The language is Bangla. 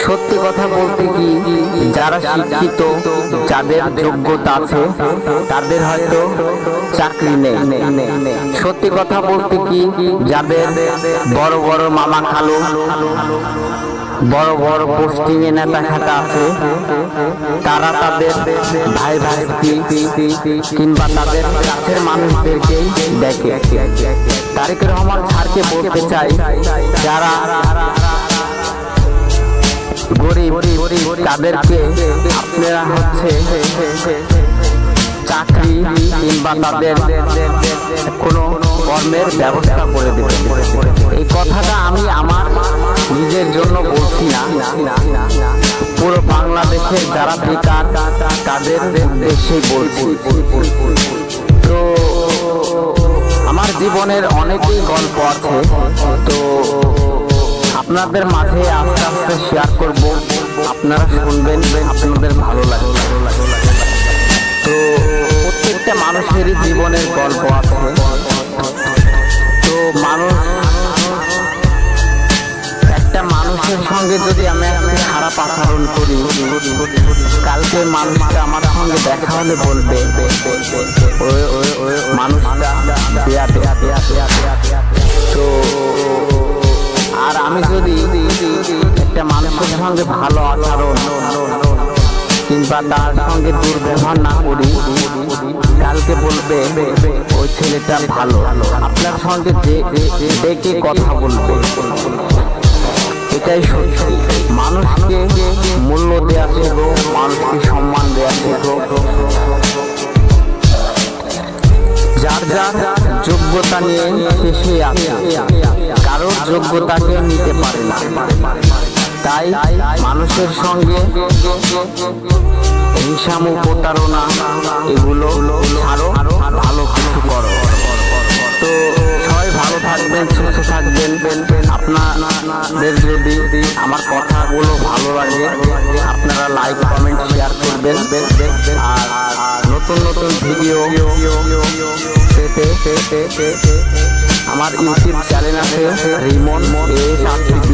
সত্যি কথা বলতে কি, যারা শিক্ষিত, যাদের যোগ্যতা আছে, তাদের হয়তো চাকরি নেই। সত্যি কথা বলতে কি, যাদের বড় বড় মামা খালু, বড় বড় পোস্টিং এ নেতা খাতা আছে, তারা তাদের ভাই ভাইস্তি কিংবা তাদের কাছের মানুষদেরকেই দেখে। তারেক রহমান স্যারকে বলতে চাই, যারা গরিব তাদেরকে আপনারা হচ্ছে চাকরি কিংবা তাদের কোনো কর্মের ব্যবস্থা করে দেবেন। এই কথাটা আমি আমার নিজের জন্য বলছি না, পুরো বাংলাদেশের যারা বেকার তাদের উদ্দেশ্যেই বলছি। তো আমার জীবনের অনেকই গল্প আছে, তো আপনাদের মাঝে আস্তে আস্তে শেয়ার করব, আপনারা শুনবেন, আপনাদের ভালো লাগবে। তো প্রত্যেকটা মানুষেরই জীবনের গল্প আছে। তো একটা মানুষের সঙ্গে যদি আমি খারাপ আচরণ করি, কালকে মানুষটা আমার সঙ্গে দেখা হলে বলবে মানুষটা তো আর আমি যদি একটা মানুষের সঙ্গে ভালো আচরণ কিংবা তার সঙ্গে দুর্ব্যবহার না করি, কালকে বলবে ওই ছেলেটা ভালো, আপনার সঙ্গে দেখে কথা বলবে। এটাই সত্যি। মানুষকে মূল্য দেওয়া শেখো, মানুষকে সম্মান দেওয়া শেখো। যার যার যোগ্যতা নিয়ে শেষে আছে, কারোর যোগ্যতাকে নিতে পারে না। তাই মানুষের সঙ্গে হিংসামু, প্রতারণা এগুলো আরো ভালো কিছু করো। তো সবাই ভালো থাকবেন, সুস্থ থাকবেন। আপনাদের যদি আমার কথাগুলো ভালো লাগে, আপনারা লাইক, কমেন্ট, শেয়ার করবেন। আর নতুন নতুন ভিডিও পেতে আমার ইউটিউব চ্যানেল আছে রিমন ASRTV।